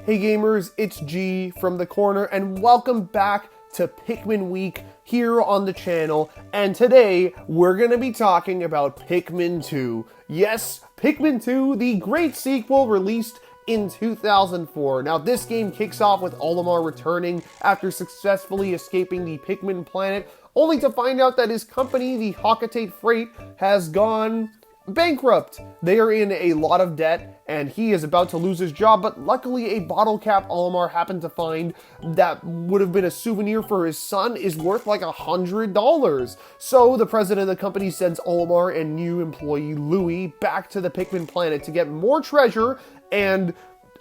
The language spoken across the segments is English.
Hey gamers, it's G from the corner, and welcome back to Pikmin Week here on the channel. And today, we're gonna be talking about Pikmin 2. Yes, Pikmin 2, the great sequel released in 2004. Now, this game kicks off with Olimar returning after successfully escaping the Pikmin planet, only to find out that his company, the Hockatate Freight, has gone bankrupt. They are in a lot of debt, and he is about to lose his job, but luckily a bottle cap Olimar happened to find that would have been a souvenir for his son is worth like $100. So the president of the company sends Olimar and new employee Louie back to the Pikmin planet to get more treasure and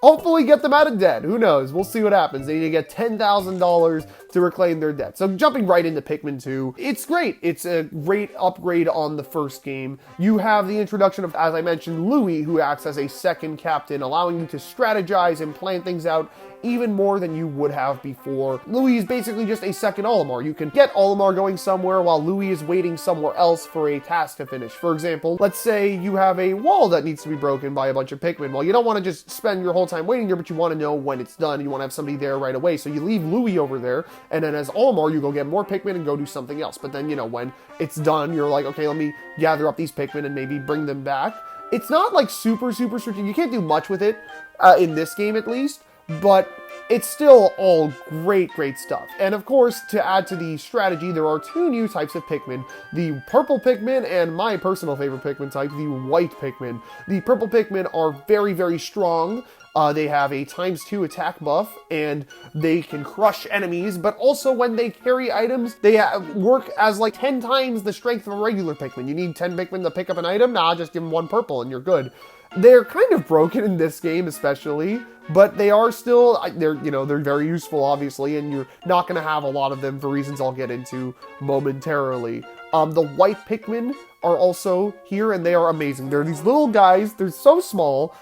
hopefully get them out of debt. Who knows? We'll see what happens. They need to get $10,000 to reclaim their debt. So jumping right into Pikmin 2, it's great. It's a great upgrade on the first game. You have the introduction of, as I mentioned, Louie, who acts as a second captain, allowing you to strategize and plan things out even more than you would have before. Louie is basically just a second Olimar. You can get Olimar going somewhere while Louie is waiting somewhere else for a task to finish. For example, let's say you have a wall that needs to be broken by a bunch of Pikmin. Well, you don't want to just spend your whole time waiting there, but you want to know when it's done. You want to have somebody there right away. So you leave Louie over there, and then as Olimar, you go get more Pikmin and go do something else. But then, you know, when it's done, you're like, okay, let me gather up these Pikmin and maybe bring them back. It's not like super strategic. You can't do much with it in this game, at least. But it's still all great stuff. And of course, to add to the strategy, there are two new types of Pikmin. The purple Pikmin and my personal favorite Pikmin type, the white Pikmin. The purple Pikmin are very strong. They have a ×2 attack buff, and they can crush enemies, but also when they carry items, they work as like 10 times the strength of a regular Pikmin. You need 10 Pikmin to pick up an item? Nah, just give them one purple and you're good. They're kind of broken in this game especially, but they are still, they're very useful obviously, and you're not going to have a lot of them for reasons I'll get into momentarily. The white Pikmin are also here, and they are amazing. They're these little guys, they're so small.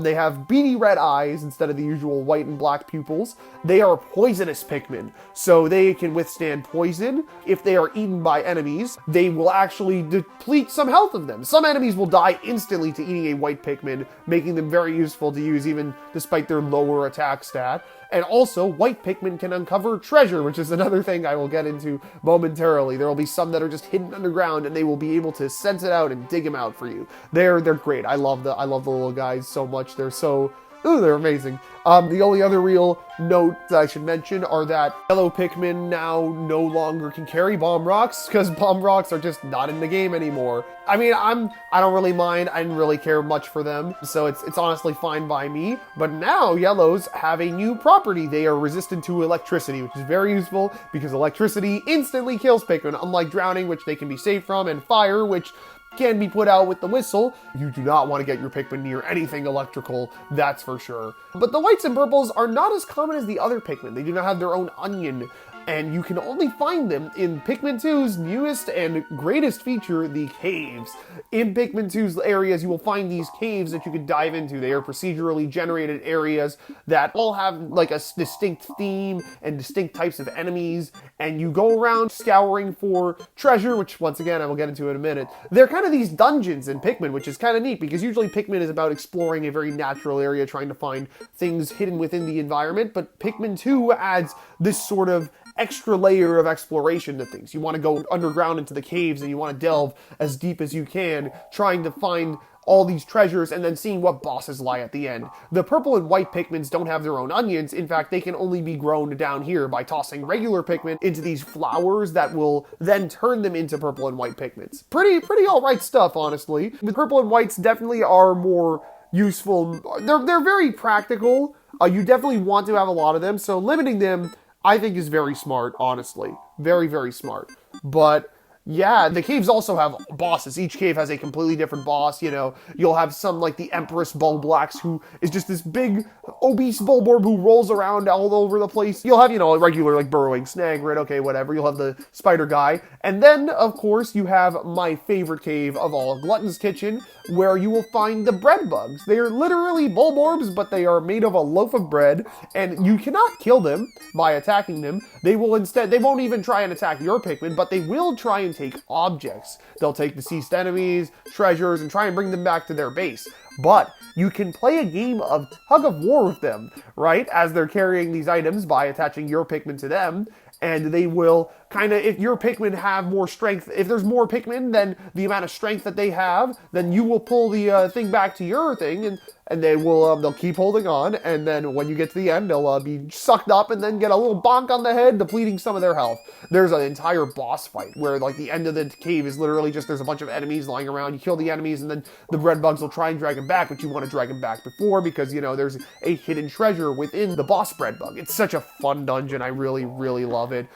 They have beady red eyes instead of the usual white and black pupils. They are poisonous Pikmin, so they can withstand poison. If they are eaten by enemies, they will actually deplete some health of them. Some enemies will die instantly to eating a white Pikmin, making them very useful to use even despite their lower attack stat. And also, white Pikmin can uncover treasure, which is another thing I will get into momentarily. There will be some that are just hidden underground, and they will be able to sense it out and dig them out for you. They're great. I love the little guys so much. They're so... Ooh, they're amazing. The only other real note that I should mention are that yellow Pikmin now no longer can carry bomb rocks, because bomb rocks are just not in the game anymore. I mean, I don't really mind. I didn't really care much for them, so it's honestly fine by me. But now yellows have a new property. They are resistant to electricity, which is very useful because electricity instantly kills Pikmin, unlike drowning, which they can be saved from, and fire, which can be put out with the whistle. You do not want to get your Pikmin near anything electrical, that's for sure. But the whites and purples are not as common as the other Pikmin. They do not have their own onion, and you can only find them in Pikmin 2's newest and greatest feature, the caves. In Pikmin 2's areas, you will find these caves that you can dive into. They are procedurally generated areas that all have like a distinct theme and distinct types of enemies, and you go around scouring for treasure, which once again I will get into in a minute. They're kind of these dungeons in Pikmin, which is kind of neat because usually Pikmin is about exploring a very natural area, trying to find things hidden within the environment, but Pikmin 2 adds this sort of extra layer of exploration to things. You want to go underground into the caves and you want to delve as deep as you can, trying to find all these treasures and then seeing what bosses lie at the end. The purple and white Pikmins don't have their own onions. In fact, they can only be grown down here by tossing regular Pikmin into these flowers that will then turn them into purple and white Pikmins. Pretty alright stuff, honestly. The purple and whites definitely are more useful. They're very practical. You definitely want to have a lot of them, so limiting them I think is very smart, honestly. Very smart. But yeah, the caves also have bosses. Each cave has a completely different boss, you know. You'll have some like the Empress Bulblax, who is just this big, obese Bulborb who rolls around all over the place. You'll have, you know, a regular like burrowing Snagrid, okay, whatever. You'll have the spider guy. And then, of course, you have my favorite cave of all, Glutton's Kitchen, where you will find the bread bugs. They are literally Bulborbs, but they are made of a loaf of bread, and you cannot kill them by attacking them. They will instead, they won't even try and attack your Pikmin, but they will try and take objects. They'll take deceased enemies, treasures, and try and bring them back to their base. But you can play a game of tug of war with them, right? As they're carrying these items by attaching your Pikmin to them. And they will kind of, if your Pikmin have more strength, if there's more Pikmin than the amount of strength that they have, then you will pull the thing back to your thing, and they will, they'll keep holding on, and then when you get to the end, they'll be sucked up and then get a little bonk on the head, depleting some of their health. There's an entire boss fight where, like, the end of the cave is literally just, there's a bunch of enemies lying around, you kill the enemies, and then the red bugs will try and drag them back, but you want to drag them back before, because, you know, there's a hidden treasure within the boss bread bug. It's such a fun dungeon, I really, really love it.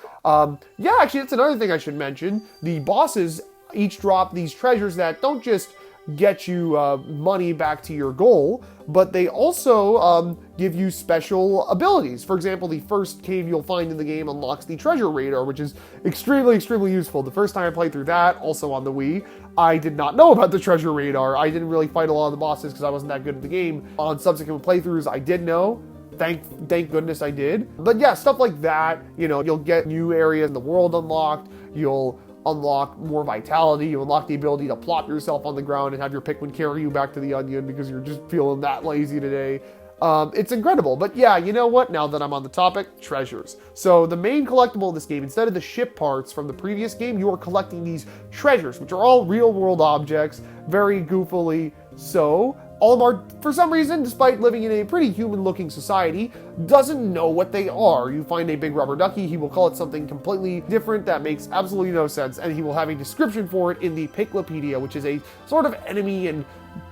Yeah, actually, that's another thing I should mention. The bosses each drop these treasures that don't just get you money back to your goal, but they also give you special abilities. For example, the first cave you'll find in the game unlocks the treasure radar, which is extremely, extremely useful. The first time I played through that, also on the Wii, I did not know about the treasure radar. I didn't really fight a lot of the bosses because I wasn't that good at the game. On subsequent playthroughs, I did know. Thank goodness I did. But yeah, stuff like that, you know, you'll get new areas in the world unlocked, you'll unlock more vitality, you unlock the ability to plop yourself on the ground and have your Pikmin carry you back to the onion because you're just feeling that lazy today. It's incredible. But yeah, you know what? Now that I'm on the topic, treasures. So the main collectible in this game, instead of the ship parts from the previous game, you are collecting these treasures, which are all real world objects, very goofily so. Olimar, for some reason, despite living in a pretty human-looking society, doesn't know what they are. You find a big rubber ducky, he will call it something completely different that makes absolutely no sense, and he will have a description for it in the Piklopedia, which is a sort of enemy and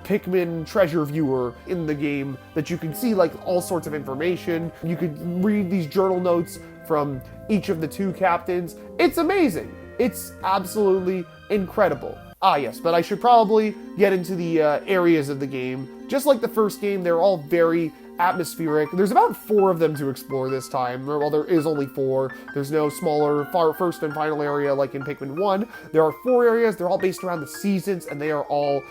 Pikmin treasure viewer in the game that you can see, like, all sorts of information. You could read these journal notes from each of the two captains. It's amazing. It's absolutely incredible. Ah, yes, but I should probably get into the areas of the game. Just like the first game, they're all very atmospheric. There's about 4 of them to explore this time. Well, there is only 4. There's no smaller first and final area like in Pikmin 1. There are 4 areas. They're all based around the seasons, and they are all,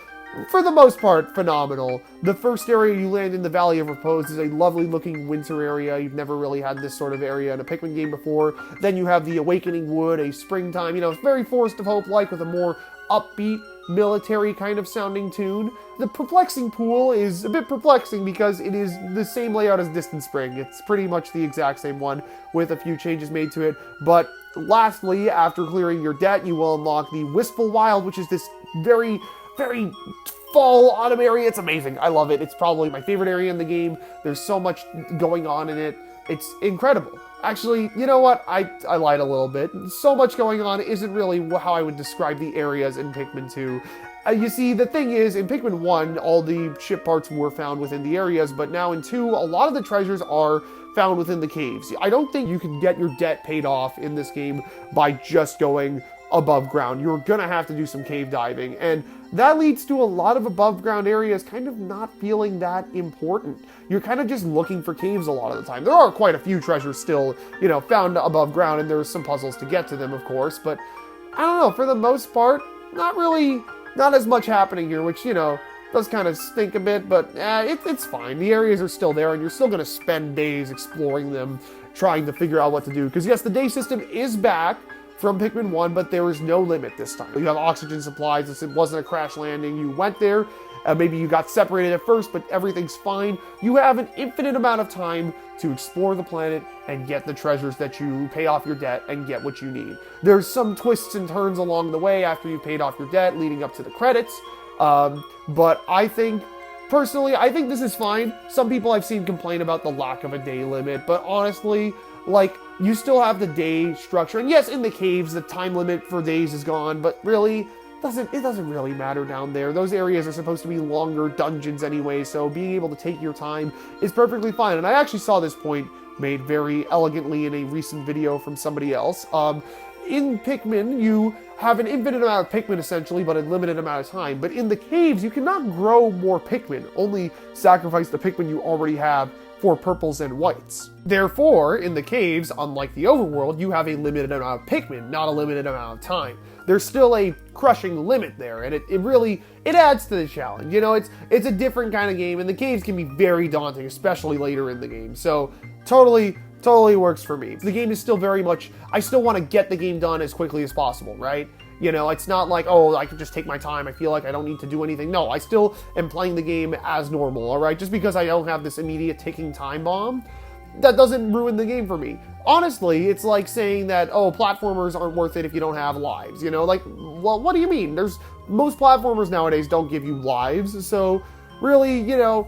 for the most part, phenomenal. The first area you land in the Valley of Repose is a lovely looking winter area. You've never really had this sort of area in a Pikmin game before. Then you have the Awakening Wood, a springtime, you know, it's very Forest of Hope-like with a more upbeat, military kind of sounding tune. The Perplexing Pool is a bit perplexing because it is the same layout as Distant Spring. It's pretty much the exact same one with a few changes made to it. But lastly, after clearing your debt, you will unlock the Wistful Wild, which is this very, very fall autumn area. It's amazing. I love it. It's probably my favorite area in the game. There's so much going on in it. It's incredible. Actually, you know what? I lied a little bit. So much going on isn't really how I would describe the areas in Pikmin 2. You see, the thing is, in Pikmin 1, all the ship parts were found within the areas, but now in 2, a lot of the treasures are found within the caves. I don't think you can get your debt paid off in this game by just going above ground. You're gonna have to do some cave diving, and that leads to a lot of above ground areas kind of not feeling that important. You're kind of just looking for caves a lot of the time. There are quite a few treasures still, you know, found above ground, and there's some puzzles to get to them, of course, but I don't know, for the most part, not as much happening here, which, you know, does kind of stink a bit, but it's fine. The areas are still there, and you're still going to spend days exploring them, trying to figure out what to do. Because yes, the day system is back from Pikmin 1, but there is no limit this time. You have oxygen supplies. It wasn't a crash landing. You went there, maybe you got separated at first, but everything's fine. You have an infinite amount of time to explore the planet and get the treasures that you pay off your debt and get what you need. There's some twists and turns along the way after you've paid off your debt leading up to the credits, but personally, I think this is fine. Some people I've seen complain about the lack of a day limit, but honestly, like, you still have the day structure. And yes, in the caves, the time limit for days is gone, but really, it doesn't really matter down there. Those areas are supposed to be longer dungeons anyway, so being able to take your time is perfectly fine. And I actually saw this point made very elegantly in a recent video from somebody else. In Pikmin, you have an infinite amount of Pikmin essentially, but a limited amount of time. But in the caves, you cannot grow more Pikmin, only sacrifice the Pikmin you already have for purples and whites. Therefore, in the caves, unlike the overworld, you have a limited amount of Pikmin, not a limited amount of time. There's still a crushing limit there, and it really adds to the challenge. You know, it's a different kind of game, and the caves can be very daunting, especially later in the game. So, totally works for me. The game is still very much, I still want to get the game done as quickly as possible, right? You know, it's not like, oh, I can just take my time. I feel like I don't need to do anything. No, I still am playing the game as normal, all right? Just because I don't have this immediate ticking time bomb, that doesn't ruin the game for me. Honestly, it's like saying that, oh, platformers aren't worth it if you don't have lives, you know? Like, well, what do you mean? Most platformers nowadays don't give you lives, so really, you know,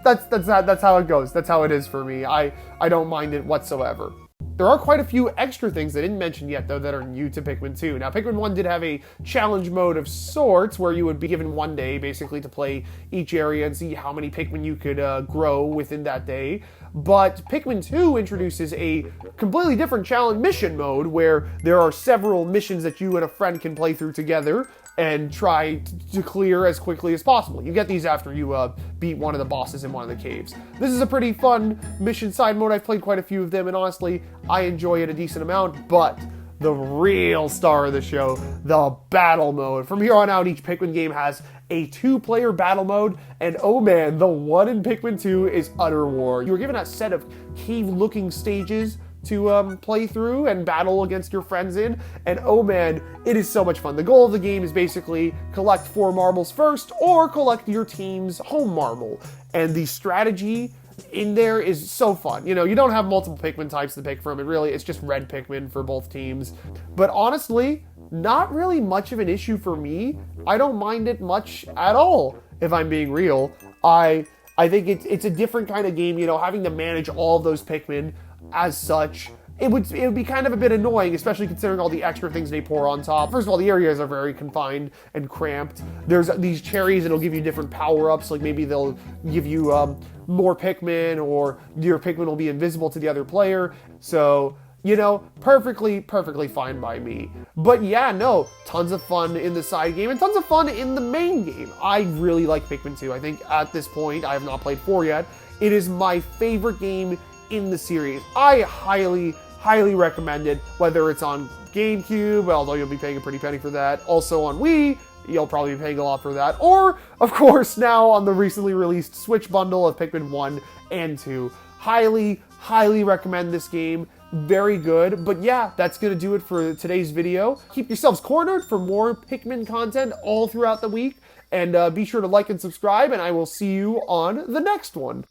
that's how it goes. That's how it is for me. I don't mind it whatsoever. There are quite a few extra things I didn't mention yet, though, that are new to Pikmin 2. Now, Pikmin 1 did have a challenge mode of sorts, where you would be given one day, basically, to play each area and see how many Pikmin you could grow within that day. But Pikmin 2 introduces a completely different challenge mission mode, where there are several missions that you and a friend can play through together and try to clear as quickly as possible. You get these after you beat one of the bosses in one of the caves. This is a pretty fun mission side mode. I've played quite a few of them, and honestly, I enjoy it a decent amount, but the real star of the show, the battle mode. From here on out, each Pikmin game has a 2-player battle mode, and oh man, the one in Pikmin 2 is utter war. You were given a set of cave-looking stages to play through and battle against your friends in, and oh man, it is so much fun. The goal of the game is basically collect 4 marbles first, or collect your team's home marble, and the strategy in there is so fun. You know, you don't have multiple Pikmin types to pick from. It's just red Pikmin for both teams. But honestly, not really much of an issue for me. I don't mind it much at all, if I'm being real. I think it's a different kind of game, you know, having to manage all of those Pikmin as such. It would be kind of a bit annoying, especially considering all the extra things they pour on top. First of all, the areas are very confined and cramped. There's these cherries that'll give you different power-ups, like maybe they'll give you more Pikmin, or your Pikmin will be invisible to the other player. So, you know, perfectly fine by me. But yeah, no, tons of fun in the side game and tons of fun in the main game. I really like Pikmin 2. I think at this point, I have not played 4 yet. It is my favorite game in the series. I highly recommend it, whether it's on GameCube, although you'll be paying a pretty penny for that. Also on Wii, you'll probably be paying a lot for that. Or, of course, now on the recently released Switch bundle of Pikmin 1 and 2. Highly recommend this game. Very good. But yeah, that's going to do it for today's video. Keep yourselves cornered for more Pikmin content all throughout the week. And be sure to like and subscribe, and I will see you on the next one.